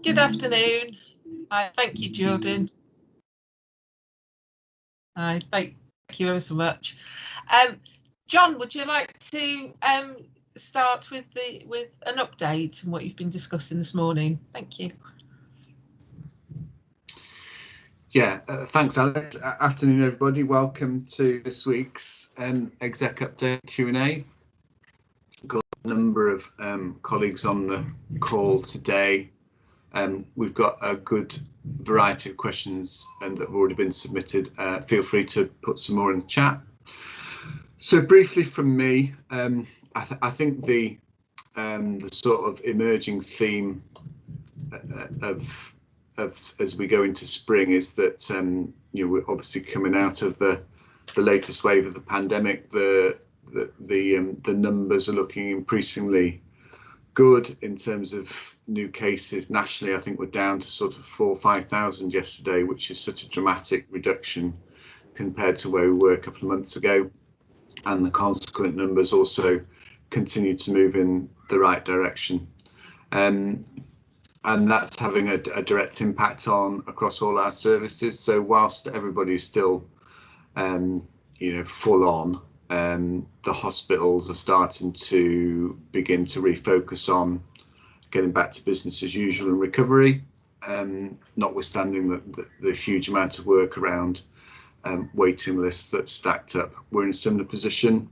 Good afternoon. Thank you, Jordan. Thank you ever so much. John, would you like to start with an update on what you've been discussing this morning? Thank you. Yeah, thanks, Alex. Afternoon, everybody. Welcome to this week's exec update Q&A. Got a number of colleagues on the call today. We've got a good variety of questions that have already been submitted. Feel free to put some more in the chat. So briefly from me, I think the sort of emerging theme of as we go into spring is that we're obviously coming out of the latest wave of the pandemic. The numbers are looking increasingly good in terms of new cases nationally. I think we're down to sort of 4,000 or 5,000 yesterday, which is such a dramatic reduction compared to where we were a couple of months ago, and the consequent numbers also continue to move in the right direction. And that's having a direct impact on across all our services. So whilst everybody's still full on, the hospitals are starting to begin to refocus on getting back to business as usual and recovery, notwithstanding the huge amount of work around waiting lists that's stacked up. We're in a similar position.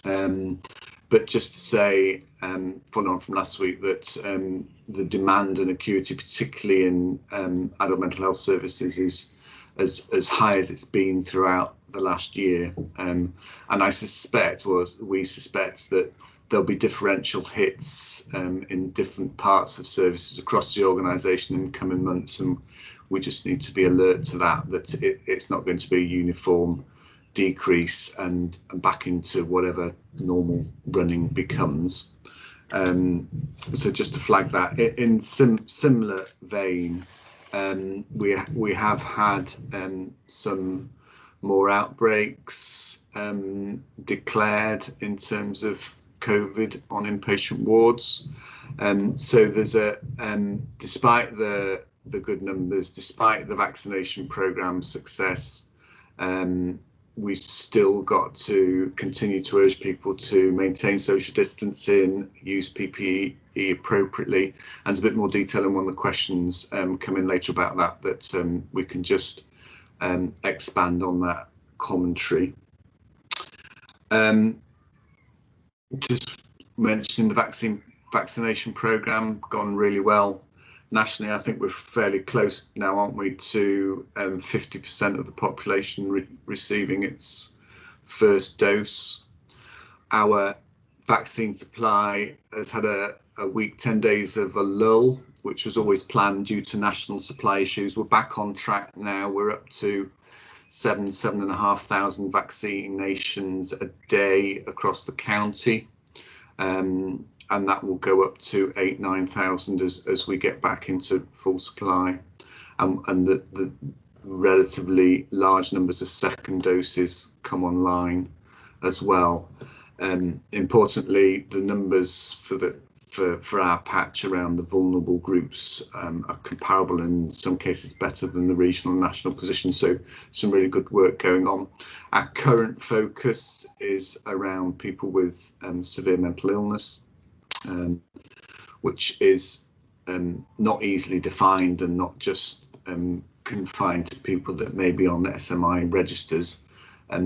But just to say, following on from last week, that the demand and acuity, particularly in adult mental health services, is as high as it's been throughout the last year. And I suspect, or we suspect, that there'll be differential hits in different parts of services across the organisation in the coming months, and we just need to be alert to that it's not going to be a uniform decrease and back into whatever normal running becomes. So just to flag that, in similar vein, we have had some more outbreaks declared in terms of COVID on inpatient wards. So there's despite the good numbers, despite the vaccination programme success, we've still got to continue to urge people to maintain social distancing, use PPE appropriately, and there's a bit more detail in one of the questions coming later about that we can just expand on that commentary. Just mentioning the vaccination programme, gone really well. Nationally, I think we're fairly close now, aren't we, to 50% of the population receiving its first dose. Our vaccine supply has had a week, 10 days of a lull, which was always planned due to national supply issues. We're back on track now. We're up to 7,500 vaccinations a day across the county. And that will go up to 8,000-9,000 as we get back into full supply, and the relatively large numbers of second doses come online as well. Importantly, the numbers for our patch around the vulnerable groups are comparable, and in some cases better than the regional and national position. So some really good work going on. Our current focus is around people with severe mental illness, which is not easily defined and not just confined to people that may be on the SMI registers.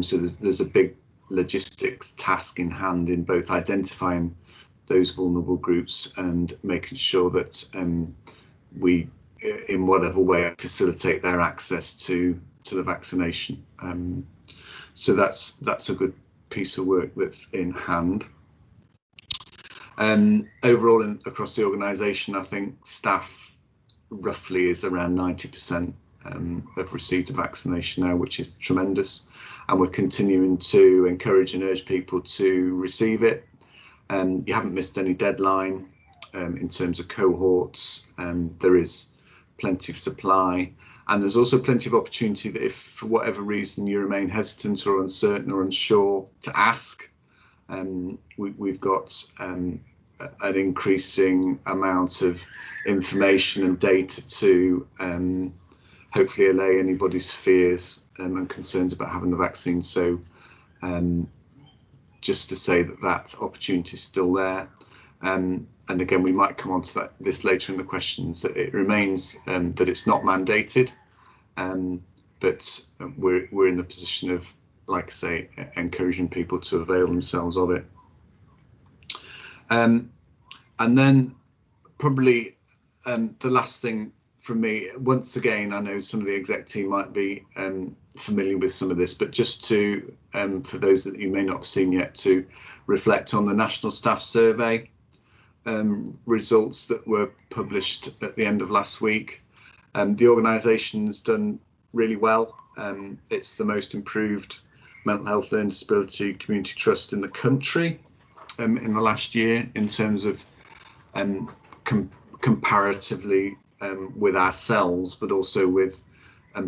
So there's a big logistics task in hand in both identifying those vulnerable groups and making sure that we, in whatever way, facilitate their access to the vaccination. So that's a good piece of work that's in hand. Overall, across the organisation, I think staff roughly is around 90% have received a vaccination now, which is tremendous, and we're continuing to encourage and urge people to receive it. You haven't missed any deadline in terms of cohorts. There is plenty of supply, and there's also plenty of opportunity that if for whatever reason you remain hesitant or uncertain or unsure, to ask. We've got an increasing amount of information and data to hopefully allay anybody's fears and concerns about having the vaccine. So just to say that that opportunity is still there. And again, we might come on to this later in the questions. It remains that it's not mandated, but we're in the position of, like I say, encouraging people to avail themselves of it. And then probably the last thing from me, once again, I know some of the exec team might be familiar with some of this, but just to, for those that you may not have seen yet, to reflect on the National Staff Survey results that were published at the end of last week. The organisation's done really well. It's the most improved mental health learning disability community trust in the country in the last year in terms of comparatively with ourselves, but also with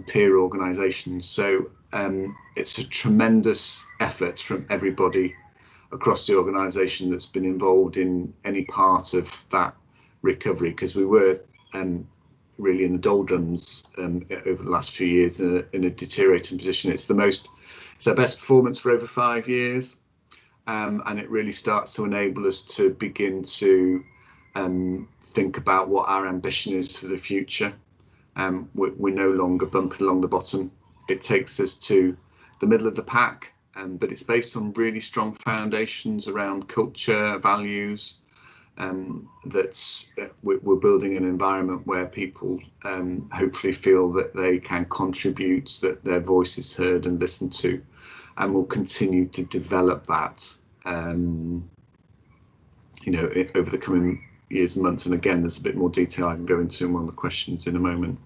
peer organisations. So it's a tremendous effort from everybody across the organisation that's been involved in any part of that recovery, because we were really in the doldrums over the last few years in a deteriorating position. It's our best performance for over 5 years, and it really starts to enable us to begin to think about what our ambition is for the future. We're no longer bumping along the bottom. It takes us to the middle of the pack, but it's based on really strong foundations around culture, values, we're building an environment where people hopefully feel that they can contribute, that their voice is heard and listened to, and we'll continue to develop that over the coming years and months. And again, there's a bit more detail I can go into in one of the questions in a moment.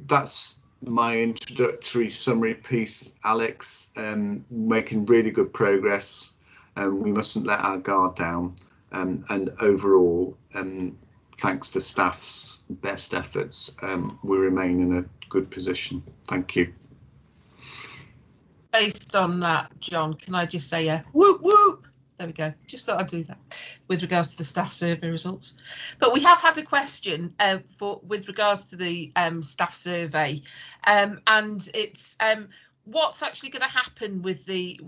That's my introductory summary piece, Alex. Making really good progress. We mustn't let our guard down, and overall, thanks to staff's best efforts, we remain in a good position. Thank you. Based on that, John, can I just say a whoop whoop? There we go. Just thought I'd do that with regards to the staff survey results. But we have had a question with regards to the staff survey, and it's what's actually going to happen with the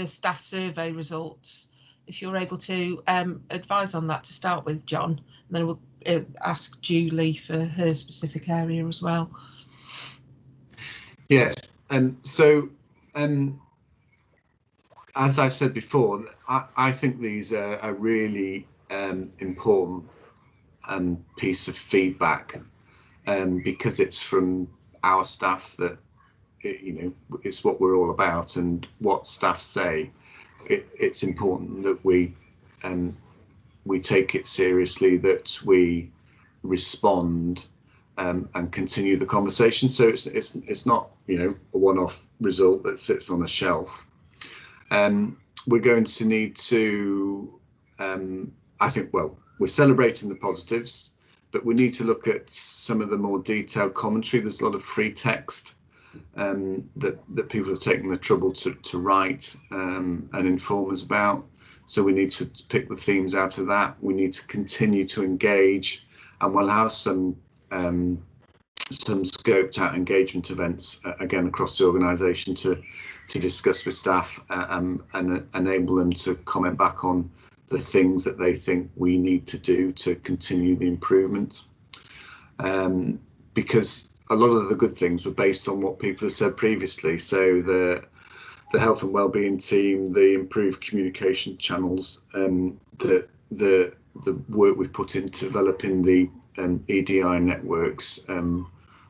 staff survey results. If you're able to advise on that to start with, John, and then we'll ask Julie for her specific area as well. Yes, as I've said before, I think these are a really important piece of feedback, because it's from our staff that it's what we're all about, and what staff say. It's important that we take it seriously, that we respond and continue the conversation. So it's not a one-off result that sits on a shelf. We're going to need to, I think, well, we're celebrating the positives, but we need to look at some of the more detailed commentary. There's a lot of free text that people have taken the trouble to write and inform us about. So we need to pick the themes out of that. We need to continue to engage, and we'll have some scoped out engagement events again across the organisation to discuss with staff and enable them to comment back on the things that they think we need to do to continue the improvement, because a lot of the good things were based on what people have said previously. So the health and wellbeing team, the improved communication channels, the work we put into developing the EDI networks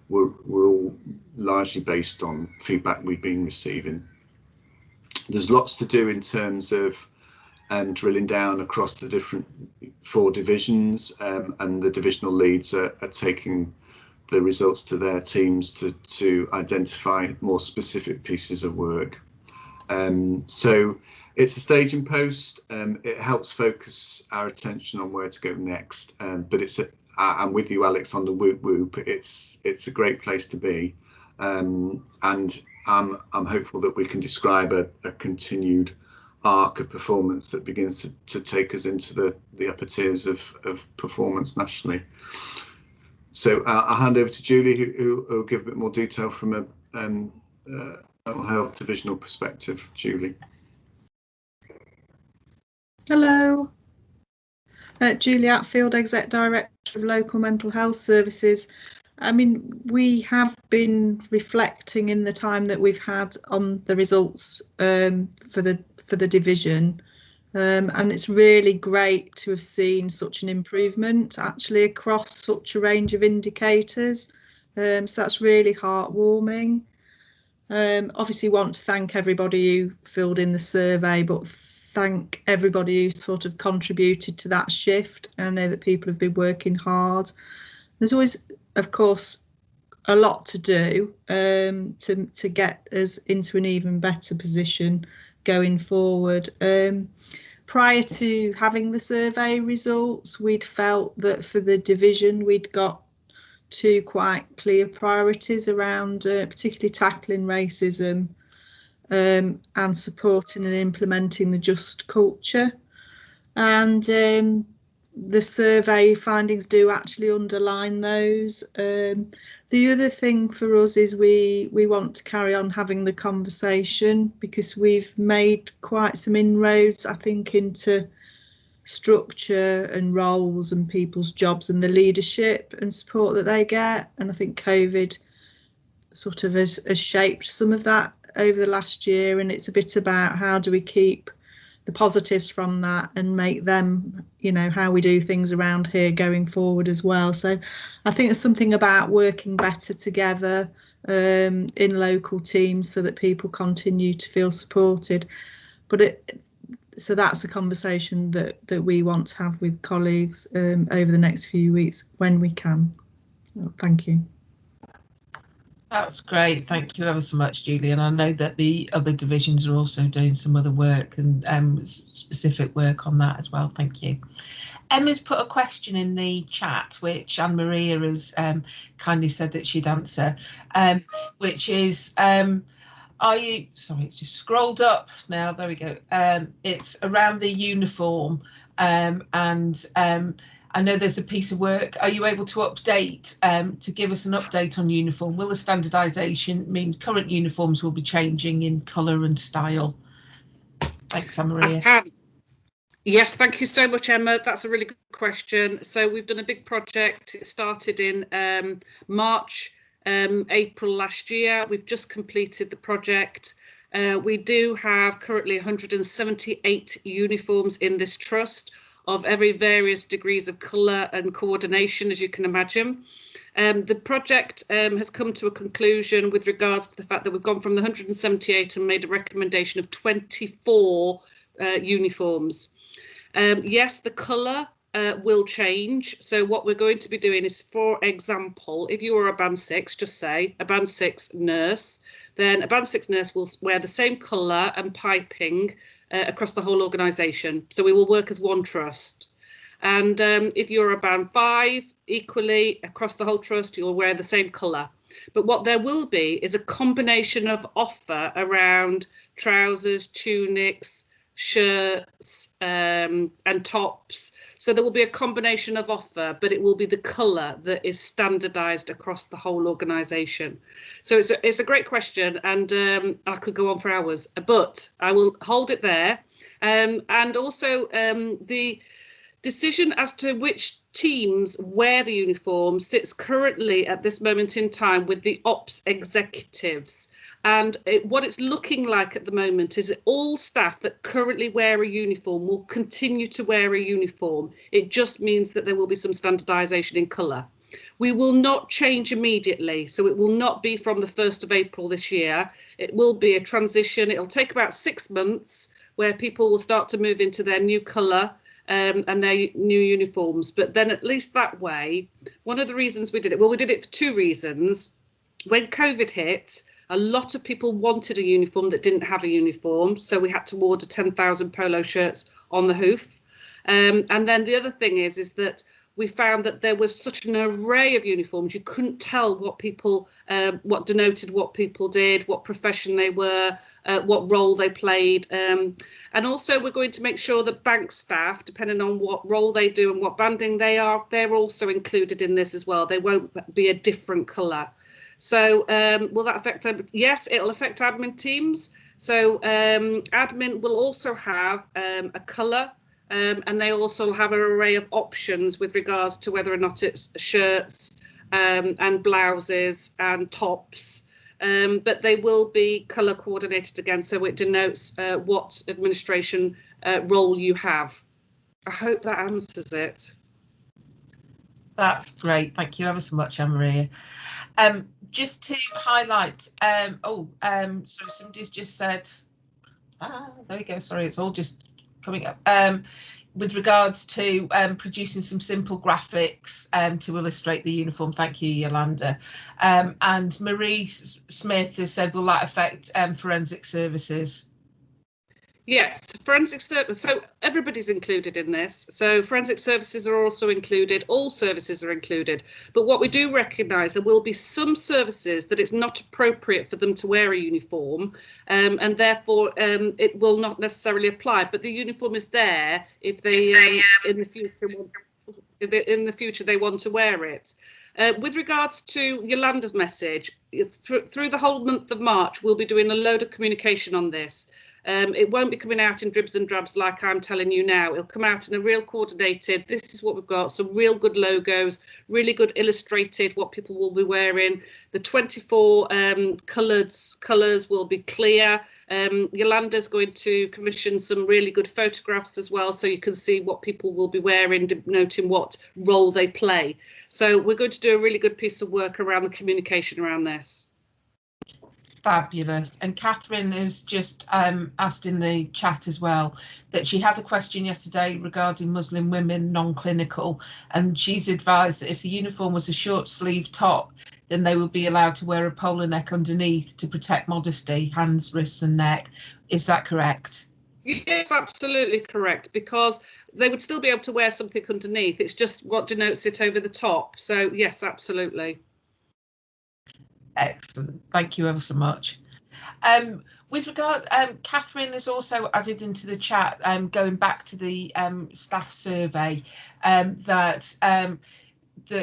were all largely based on feedback we've been receiving. There's lots to do in terms of drilling down across the different 4 divisions, and the divisional leads are taking the results to their teams to identify more specific pieces of work. So it's a staging post. It helps focus our attention on where to go next, but I'm with you, Alex, on the whoop whoop. It's a great place to be, and I'm hopeful that we can describe a continued arc of performance that begins to take us into the upper tiers of performance nationally. So I'll hand over to Julie, who will give a bit more detail from a mental health divisional perspective. Julie. Hello. Julie Attfield, Exec Director of Local Mental Health Services. I mean, we have been reflecting in the time that we've had on the results for the division, and it's really great to have seen such an improvement actually across such a range of indicators. So that's really heartwarming. Obviously want to thank everybody who filled in the survey, but thank everybody who sort of contributed to that shift. I know that people have been working hard. There's always, of course, a lot to do to get us into an even better position going forward. Prior to having the survey results, we'd felt that for the division we'd got two quite clear priorities around particularly tackling racism and supporting and implementing the just culture. And the survey findings do actually underline those. The other thing for us is we want to carry on having the conversation, because we've made quite some inroads, I think, into structure and roles and people's jobs and the leadership and support that they get. And I think COVID sort of has shaped some of that over the last year, and it's a bit about how do we keep the positives from that and make them, you know, how we do things around here going forward as well. So I think there's something about working better together in local teams so that people continue to feel supported. But so that's a conversation that we want to have with colleagues over the next few weeks when we can. Well, thank you. That's great. Thank you ever so much, Julie. And I know that the other divisions are also doing some other work and specific work on that as well. Thank you. Emma's put a question in the chat, which Anne-Maria has kindly said that she'd answer, which is, are you, sorry, it's just scrolled up now, there we go. It's around the uniform I know there's a piece of work. Are you able to update, to give us an update on uniform? Will the standardisation mean current uniforms will be changing in colour and style? Thanks, Anne-Maria. I can. Yes, thank you so much, Emma. That's a really good question. So we've done a big project. It started in March, April last year. We've just completed the project. We do have currently 178 uniforms in this trust, of every various degrees of colour and coordination, as you can imagine. The project has come to a conclusion with regards to the fact that we've gone from the 178 and made a recommendation of 24 uniforms. Yes, the colour will change. So what we're going to be doing is, for example, if you were a band 6, just say a band 6 nurse, then a band 6 nurse will wear the same colour and piping across the whole organisation. So we will work as one trust. And if you're a band 5, equally across the whole trust, you'll wear the same colour. But what there will be is a combination of offer around trousers, tunics, shirts and tops. So there will be a combination of offer, but it will be the colour that is standardised across the whole organisation. So it's a great question, and I could go on for hours, but I will hold it there. And also the decision as to which teams wear the uniform sits currently at this moment in time with the ops executives. And what it's looking like at the moment is that all staff that currently wear a uniform will continue to wear a uniform. It just means that there will be some standardisation in colour. We will not change immediately, so it will not be from the 1st of April this year. It will be a transition. It'll take about 6 months where people will start to move into their new colour and their new uniforms. But then at least that way, one of the reasons we did it, well, we did it for 2 reasons. When COVID hit, a lot of people wanted a uniform that didn't have a uniform, so we had to order 10,000 polo shirts on the hoof. And then the other thing is that we found that there was such an array of uniforms, you couldn't tell what people, what denoted what people did, what profession they were, what role they played. And also we're going to make sure that bank staff, depending on what role they do and what banding they are, they're also included in this as well. They won't be a different colour. So will that affect? Yes, it'll affect admin teams. So admin will also have a colour. And they also have an array of options with regards to whether or not it's shirts and blouses and tops, but they will be colour coordinated again, so it denotes what administration role you have. I hope that answers it. That's great. Thank you ever so much, Anne-Maria. Just to highlight, sorry, somebody's just said, there we go, sorry, it's all just coming up, with regards to producing some simple graphics to illustrate the uniform. Thank you, Yolanda. And Marie Smith has said, will that affect forensic services? Yes, forensic service. So everybody's included in this. So forensic services are also included. All services are included. But what we do recognise, there will be some services that it's not appropriate for them to wear a uniform, and therefore it will not necessarily apply. But the uniform is there if they in the future they want to wear it. With regards to Yolanda's message, through the whole month of March, we'll be doing a load of communication on this. It won't be coming out in dribs and drabs like I'm telling you now. It'll come out in a real coordinated, this is what we've got, some real good logos, really good illustrated what people will be wearing. The 24 colours will be clear. Yolanda's going to commission some really good photographs as well, so you can see what people will be wearing, denoting what role they play. So we're going to do a really good piece of work around the communication around this. Fabulous. And Catherine has just asked in the chat as well that she had a question yesterday regarding Muslim women non-clinical, and she's advised that if the uniform was a short sleeve top, then they would be allowed to wear a polo neck underneath to protect modesty, hands, wrists and neck. Is that correct? Yes, absolutely correct, because they would still be able to wear something underneath. It's just what denotes it over the top. So yes, absolutely. Excellent. Thank you ever so much. With regard, Catherine has also added into the chat, going back to the staff survey, that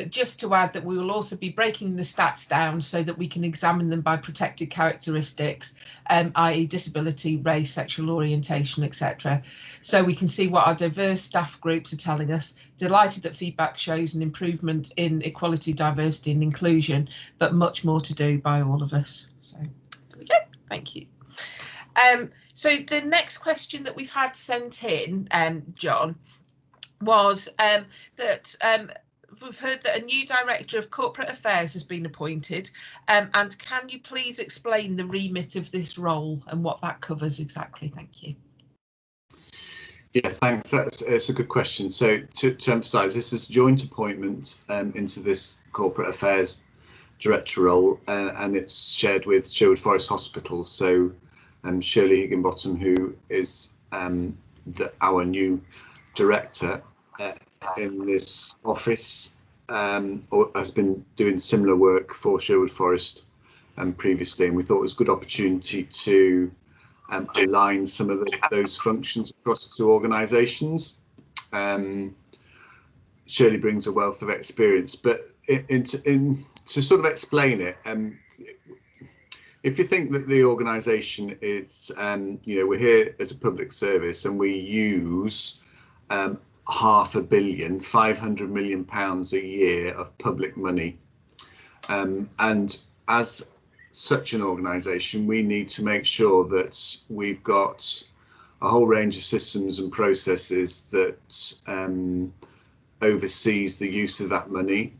just to add that we will also be breaking the stats down so that we can examine them by protected characteristics, i.e. disability, race, sexual orientation, etc. So we can see what our diverse staff groups are telling us. Delighted that feedback shows an improvement in equality, diversity and inclusion, but much more to do by all of us. So there we go. Thank you. So the next question that we've had sent in, John, was that we've heard that a new director of corporate affairs has been appointed, and can you please explain the remit of this role and what that covers exactly? Thank you. Yeah, thanks. That's a good question. So to emphasise, this is a joint appointment into this corporate affairs director role, and it's shared with Sherwood Forest Hospital. So Shirley Higginbottom, who is our new director in this office, has been doing similar work for Sherwood Forest previously, and we thought it was a good opportunity to align some of those functions across the two organisations. Shirley brings a wealth of experience, but to sort of explain it, if you think that the organisation is, we're here as a public service and we use £500 million, £500 million a year of public money, and as such an organisation, we need to make sure that we've got a whole range of systems and processes that oversees the use of that money,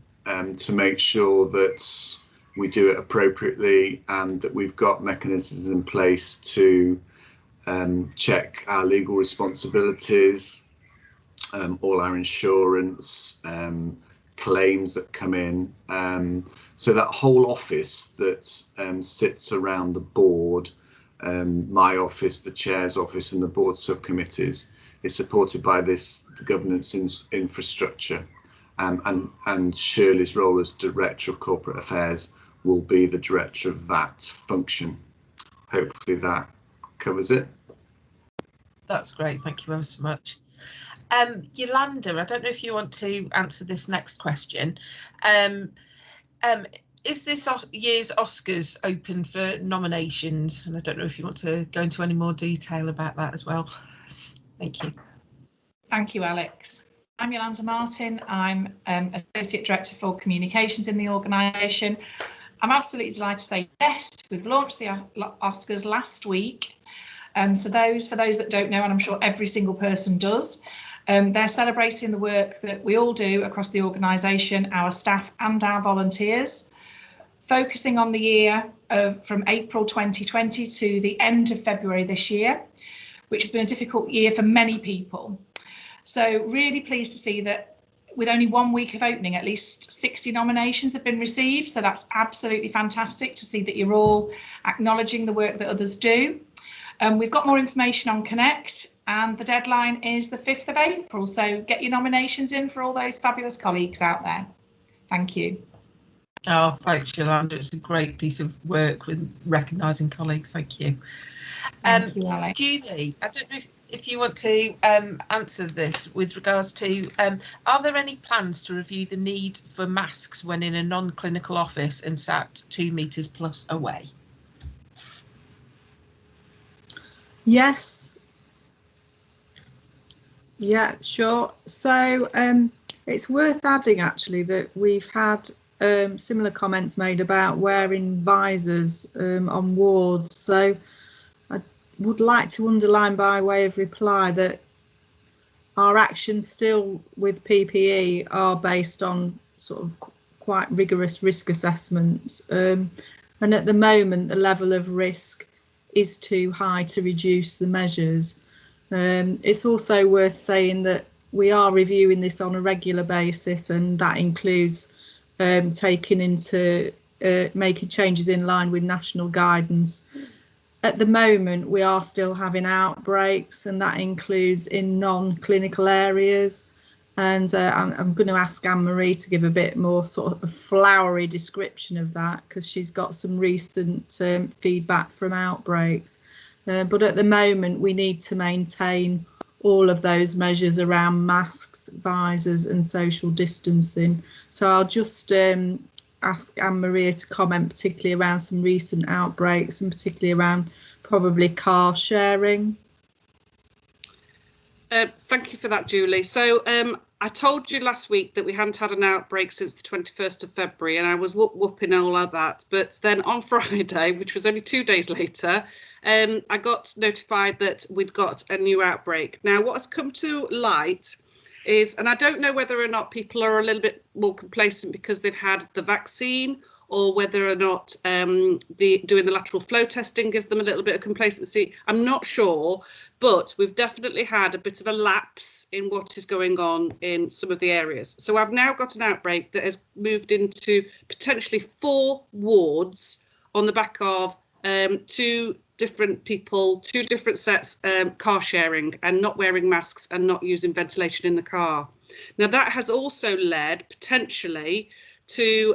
to make sure that we do it appropriately and that we've got mechanisms in place to check our legal responsibilities, all our insurance, claims that come in. So that whole office that sits around the board, my office, the chair's office and the board subcommittees, is supported by this governance infrastructure. and Shirley's role as Director of Corporate Affairs will be the director of that function. Hopefully that covers it. That's great, thank you ever so much. Yolanda, I don't know if you want to answer this next question. Is this year's Oscars open for nominations? And I don't know if you want to go into any more detail about that as well. Thank you. Thank you, Alex. I'm Yolanda Martin. I'm Associate Director for Communications in the organisation. I'm absolutely delighted to say yes, we've launched the Oscars last week. So for those that don't know, and I'm sure every single person does, they're celebrating the work that we all do across the organisation, our staff and our volunteers, focusing on the year from April 2020 to the end of February this year, which has been a difficult year for many people. So really pleased to see that with only 1 week of opening, at least 60 nominations have been received. So that's absolutely fantastic to see that you're all acknowledging the work that others do. We've got more information on Connect, and the deadline is the 5th of April. So get your nominations in for all those fabulous colleagues out there. Thank you. Oh, thanks, Yolanda. It's a great piece of work with recognising colleagues. Thank you. Thank you, Alex. Julie, I don't know if you want to answer this with regards to, are there any plans to review the need for masks when in a non-clinical office and sat 2 metres plus away? Yes. Yeah, sure. So it's worth adding actually that we've had similar comments made about wearing visors on wards. So I would like to underline by way of reply that our actions still with PPE are based on sort of quite rigorous risk assessments, and at the moment the level of risk is too high to reduce the measures. It's also worth saying that we are reviewing this on a regular basis, and that includes taking into making changes in line with national guidance. At the moment, we are still having outbreaks, and that includes in non-clinical areas. And I'm going to ask Anne-Marie to give a bit more sort of flowery description of that, because she's got some recent feedback from outbreaks. But at the moment, we need to maintain all of those measures around masks, visors and social distancing. So I'll just ask Anne-Marie to comment particularly around some recent outbreaks, and particularly around probably car sharing. Thank you for that, Julie. So I told you last week that we hadn't had an outbreak since the 21st of February, and I was whooping all of that. But then on Friday, which was only 2 days later, I got notified that we'd got a new outbreak. Now, what has come to light is, and I don't know whether or not people are a little bit more complacent because they've had the vaccine, or whether or not doing the lateral flow testing gives them a little bit of complacency. I'm not sure, but we've definitely had a bit of a lapse in what is going on in some of the areas. So I've now got an outbreak that has moved into potentially 4 wards on the back of 2 different people, 2 different sets car sharing and not wearing masks and not using ventilation in the car. Now that has also led potentially to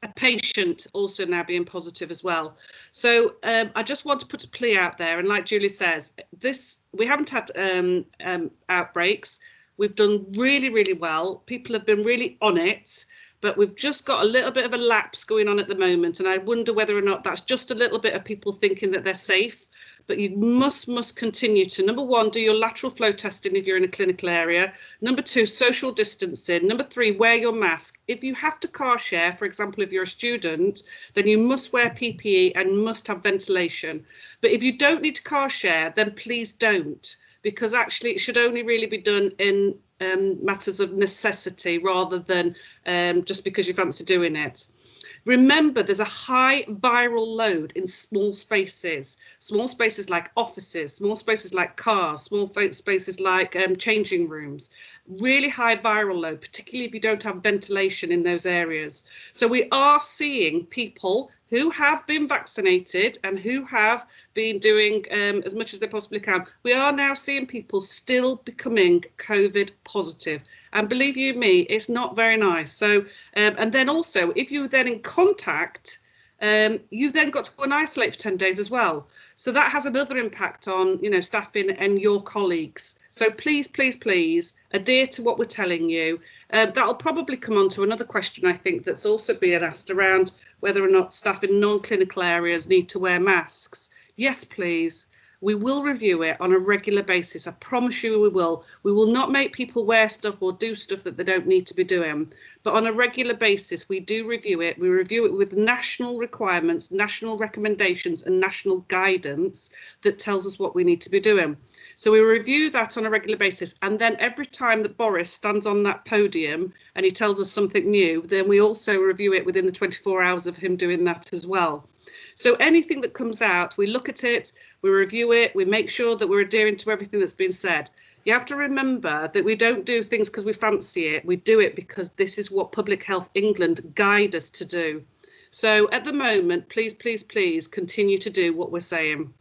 a patient also now being positive as well. So I just want to put a plea out there, and like Julie says, we haven't had outbreaks. We've done really, really well. People have been really on it, but we've just got a little bit of a lapse going on at the moment, and I wonder whether or not that's just a little bit of people thinking that they're safe. But you must continue to, number 1, do your lateral flow testing if you're in a clinical area. Number 2, social distancing. Number 3, wear your mask. If you have to car share, for example, if you're a student, then you must wear PPE and must have ventilation. But if you don't need to car share, then please don't, because actually it should only really be done in matters of necessity rather than just because you fancy doing it. Remember, there's a high viral load in small spaces like offices, small spaces like cars, small spaces like changing rooms. Really high viral load, particularly if you don't have ventilation in those areas. So we are seeing people who have been vaccinated and who have been doing as much as they possibly can, we are now seeing people still becoming COVID positive. And believe you me, it's not very nice. So, and then also, if you're then in contact, you've then got to go and isolate for 10 days as well. So that has another impact on, you know, staffing and your colleagues. So please, please, please adhere to what we're telling you. That'll probably come on to another question, I think, that's also being asked around whether or not staff in non-clinical areas need to wear masks. Yes, please. We will review it on a regular basis. I promise you we will. We will not make people wear stuff or do stuff that they don't need to be doing. But on a regular basis, we do review it. We review it with national requirements, national recommendations and national guidance that tells us what we need to be doing. So we review that on a regular basis. And then every time that Boris stands on that podium and he tells us something new, then we also review it within the 24 hours of him doing that as well. So anything that comes out, we look at it, we review it, we make sure that we're adhering to everything that's been said. You have to remember that we don't do things because we fancy it. We do it because this is what Public Health England guide us to do. So at the moment, please, please, please continue to do what we're saying.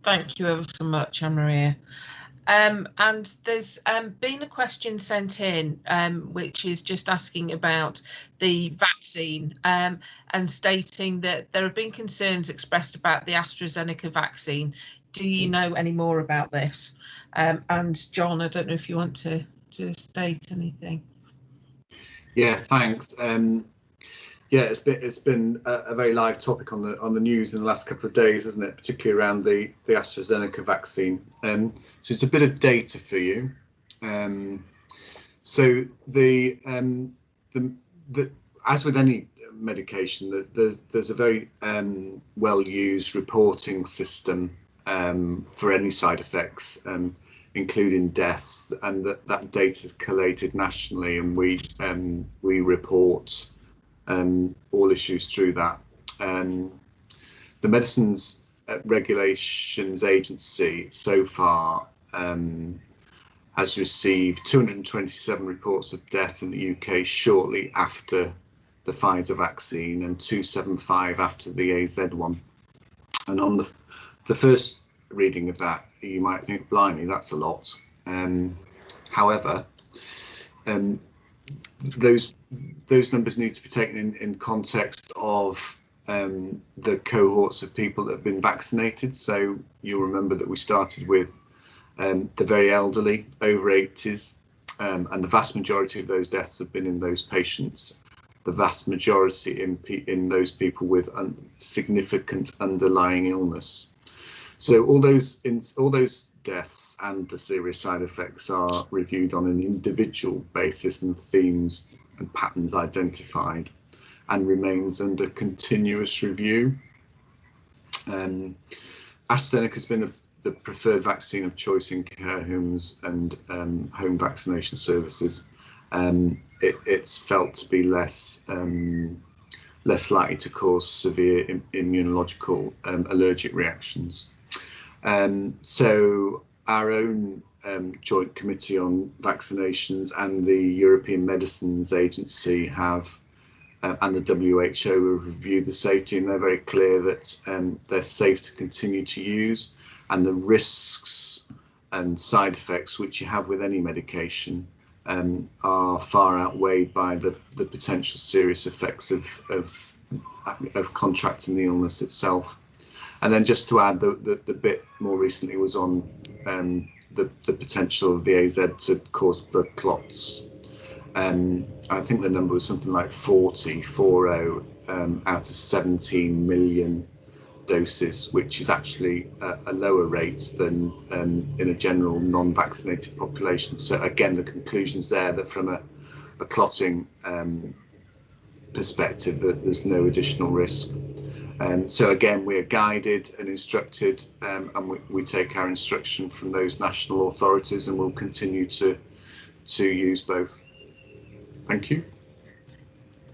Thank you ever so much, Anne-Maria. And there's been a question sent in, which is just asking about the vaccine and stating that there have been concerns expressed about the AstraZeneca vaccine. Do you know any more about this? And John, I don't know if you want to state anything. Yeah, thanks. Yeah, it's been a very live topic on the news in the last couple of days, isn't it? Particularly around the AstraZeneca vaccine. So it's a bit of data for you. So the as with any medication, there's a very well used reporting system for any side effects, including deaths, and that data is collated nationally, and we report all issues through that. The Medicines Regulations Agency so far has received 227 reports of death in the UK shortly after the Pfizer vaccine and 275 after the AZ one. And on the first reading of that, you might think, blimey, that's a lot. However, those numbers need to be taken in context of the cohorts of people that have been vaccinated. So you'll remember that we started with the very elderly, over 80s, and the vast majority of those deaths have been in those patients. The vast majority in those people with significant underlying illness. So all those deaths and the serious side effects are reviewed on an individual basis, and themes and patterns identified, and remains under continuous review. AstraZeneca has been the preferred vaccine of choice in care homes and home vaccination services. It's felt to be less likely to cause severe immunological allergic reactions. So our own Joint Committee on Vaccinations and the European Medicines Agency have, and the WHO have reviewed the safety, and they're very clear that they're safe to continue to use, and the risks and side effects which you have with any medication are far outweighed by the potential serious effects of contracting the illness itself. And then just to add, the bit more recently was on the potential of the AZ to cause blood clots. I think the number was something like 40 out of 17 million doses, which is actually a lower rate than in a general non-vaccinated population. So again, the conclusion's there that from a clotting perspective, that there's no additional risk. So again, we are guided and instructed, and we take our instruction from those national authorities, and we'll continue to use both. Thank you.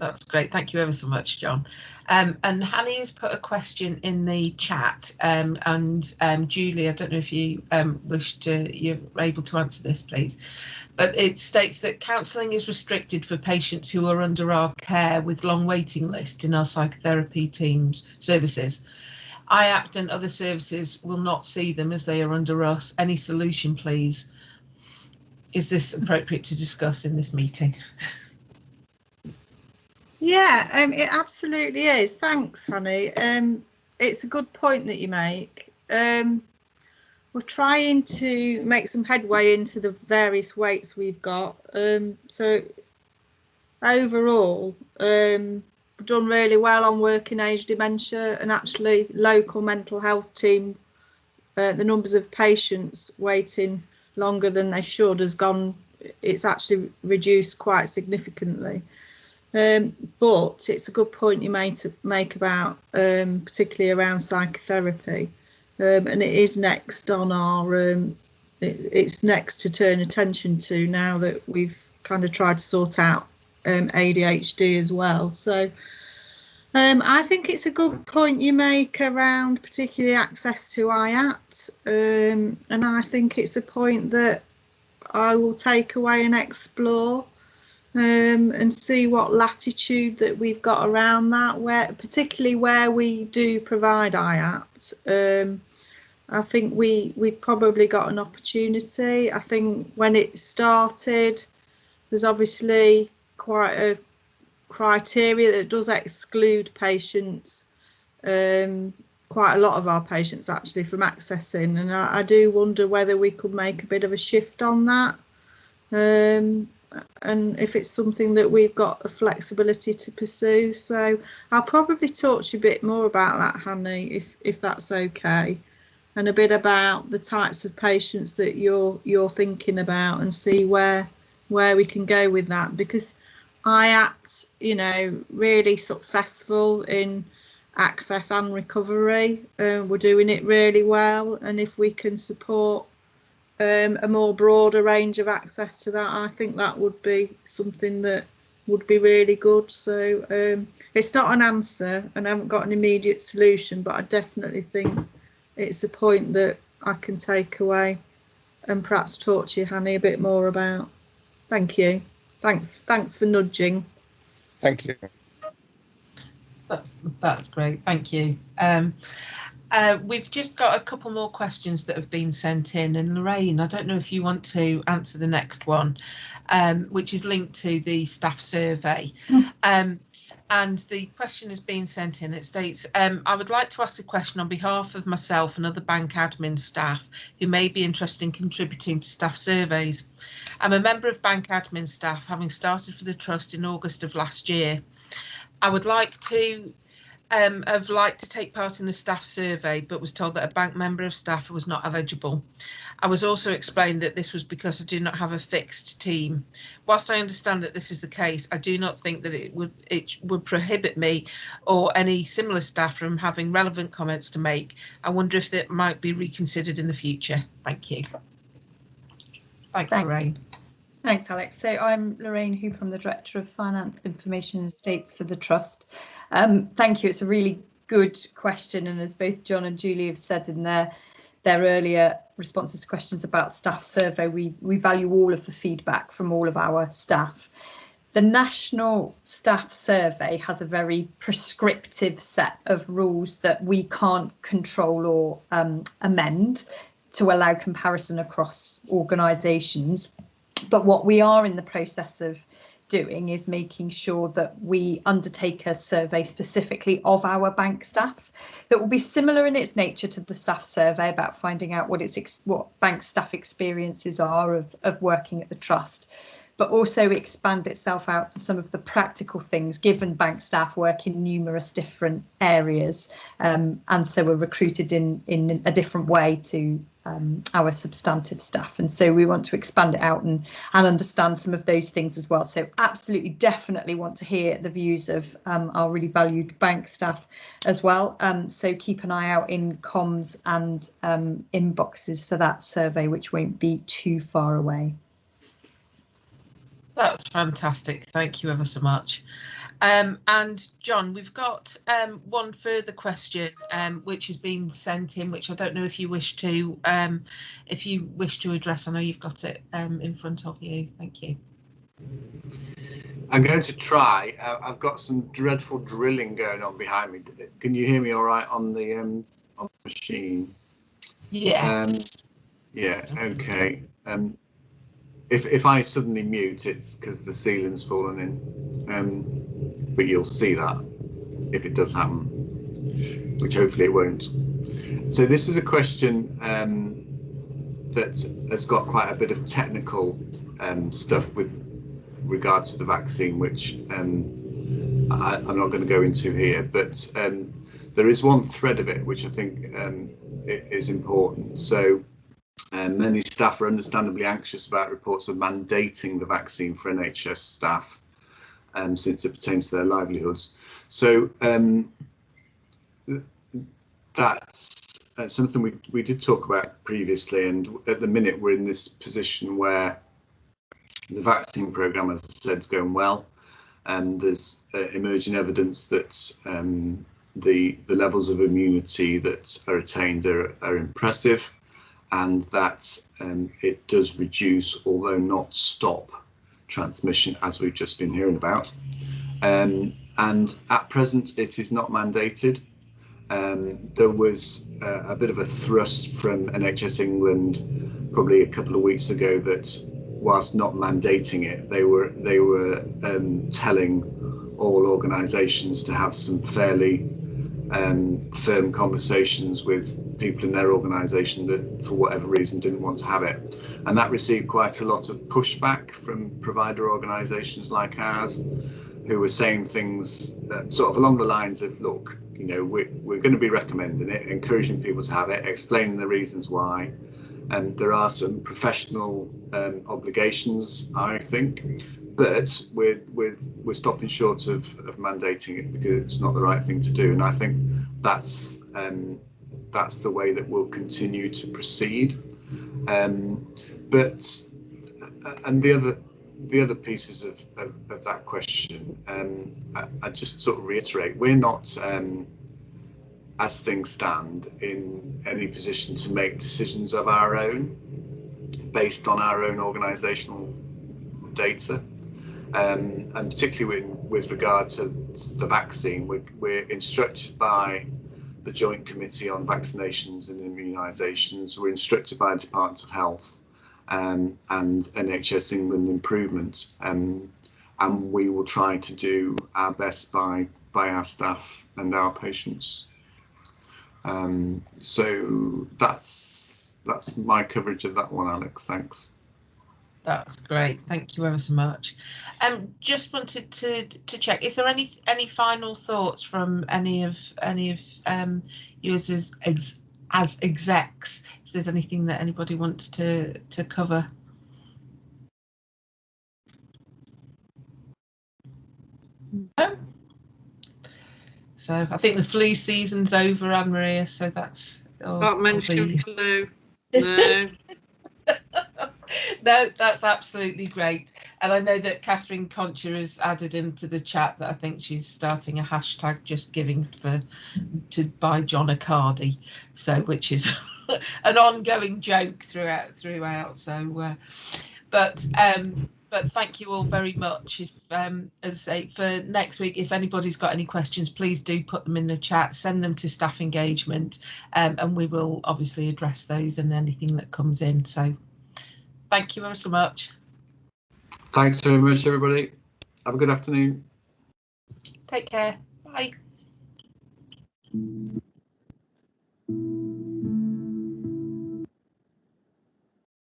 That's great. Thank you ever so much, John. And Hanny has put a question in the chat, and Julie, I don't know if you you're able to answer this, please. But it states that counselling is restricted for patients who are under our care with long waiting list in our psychotherapy teams services. IAPT and other services will not see them as they are under us. Any solution, please? Is this appropriate to discuss in this meeting? Yeah, it absolutely is. Thanks, Honey. It's a good point that you make. We're trying to make some headway into the various weights we've got. So overall, we've done really well on working age dementia, and actually local mental health team, the numbers of patients waiting longer than they should has gone, it's actually reduced quite significantly. But it's a good point you make about particularly around psychotherapy, and it is next on our it's next to turn attention to now that we've kind of tried to sort out ADHD as well. So I think it's a good point you make around particularly access to IAPT, and I think it's a point that I will take away and explore. And see what latitude that we've got around that, particularly where we do provide IAPT. I think we've probably got an opportunity. I think when it started, there's obviously quite a criteria that does exclude patients, quite a lot of our patients actually, from accessing, and I do wonder whether we could make a bit of a shift on that. And if it's something that we've got the flexibility to pursue. So I'll probably talk to you a bit more about that, Hanny, if that's okay, and a bit about the types of patients that you're thinking about, and see where we can go with that, because IAPT, you know, really successful in access and recovery. We're doing it really well, and if we can support a more broader range of access to that, I think that would be something that would be really good. So it's not an answer, and I haven't got an immediate solution, but I definitely think it's a point that I can take away and perhaps talk to you, Hanny, a bit more about. Thank you. Thanks for nudging. Thank you. That's great. Thank you. We've just got a couple more questions that have been sent in, and Lorraine, I don't know if you want to answer the next one, which is linked to the staff survey. And the question has been sent in. It states, I would like to ask a question on behalf of myself and other bank admin staff who may be interested in contributing to staff surveys. I'm a member of bank admin staff, having started for the trust in August of last year. I would like to take part in the staff survey, but was told that a bank member of staff was not eligible. I was also explained that this was because I do not have a fixed team. Whilst I understand that this is the case, I do not think that it would prohibit me or any similar staff from having relevant comments to make. I wonder if that might be reconsidered in the future. Thank you. Thanks, Lorraine. Thanks, Alex. So I'm Lorraine Hooper, I'm the Director of Finance, Information and Estates for the Trust. Thank you. It's a really good question, and as both John and Julie have said in their earlier responses to questions about staff survey, we value all of the feedback from all of our staff. The National Staff Survey has a very prescriptive set of rules that we can't control or amend to allow comparison across organisations. But what we are in the process of doing is making sure that we undertake a survey specifically of our bank staff that will be similar in its nature to the staff survey, about finding out what bank staff experiences are of working at the trust, but also expand itself out to some of the practical things, given bank staff work in numerous different areas, and so we're recruited in a different way to our substantive staff, and so we want to expand it out and understand some of those things as well. So absolutely, definitely want to hear the views of our really valued bank staff as well. So keep an eye out in comms and inboxes for that survey, which won't be too far away. That's fantastic. Thank you ever so much. And John, we've got one further question which has been sent in, which I don't know if you wish to address. I know you've got it in front of you. Thank you. I'm going to try. I've got some dreadful drilling going on behind me. Can you hear me all right on the machine? Yeah. Yeah. Okay. If I suddenly mute, it's because the ceiling's fallen in. But you'll see that if it does happen, which hopefully it won't. So this is a question that has got quite a bit of technical stuff with regard to the vaccine, which I'm not going to go into here, but there is one thread of it which I think is important. So many staff are understandably anxious about reports of mandating the vaccine for NHS staff since it pertains to their livelihoods. So that's something we did talk about previously, and at the minute we're in this position where the vaccine programme, as I said, is going well, and there's emerging evidence that the levels of immunity that are attained are impressive, and that it does reduce, although not stop, transmission, as we've just been hearing about. And at present it is not mandated. There was a bit of a thrust from NHS England probably a couple of weeks ago that whilst not mandating it, they were telling all organisations to have some fairly firm conversations with people in their organisation that for whatever reason didn't want to have it, and that received quite a lot of pushback from provider organisations like ours, who were saying things sort of along the lines of, look, you know, we're going to be recommending it, encouraging people to have it, explaining the reasons why, and there are some professional obligations, I think, but we're stopping short of mandating it because it's not the right thing to do, and I think that's the way that we'll continue to proceed. But the other pieces of that question, I just sort of reiterate, we're not, as things stand, in any position to make decisions of our own based on our own organisational data, and particularly with regard to the vaccine, we're instructed by the Joint Committee on Vaccinations and Immunisations, we're instructed by the Department of Health and NHS England Improvement, and we will try to do our best by our staff and our patients. So that's my coverage of that one, Alex. Thanks. That's great. Thank you ever so much. Just wanted to check, is there any final thoughts from any of you as execs? If there's anything that anybody wants to cover. No. So I think the flu season's over, Anne-Maria, so that's Can't mention flu. No. No, that's absolutely great. And I know that Catherine Concha has added into the chat that I think she's starting a hashtag just giving to buy John a cardie, so which is an ongoing joke throughout. So but thank you all very much. If as I say, for next week, if anybody's got any questions, please do put them in the chat, send them to staff engagement, and we will obviously address those and anything that comes in. So thank you ever so much. Thanks very much, everybody. Have a good afternoon. Take care. Bye.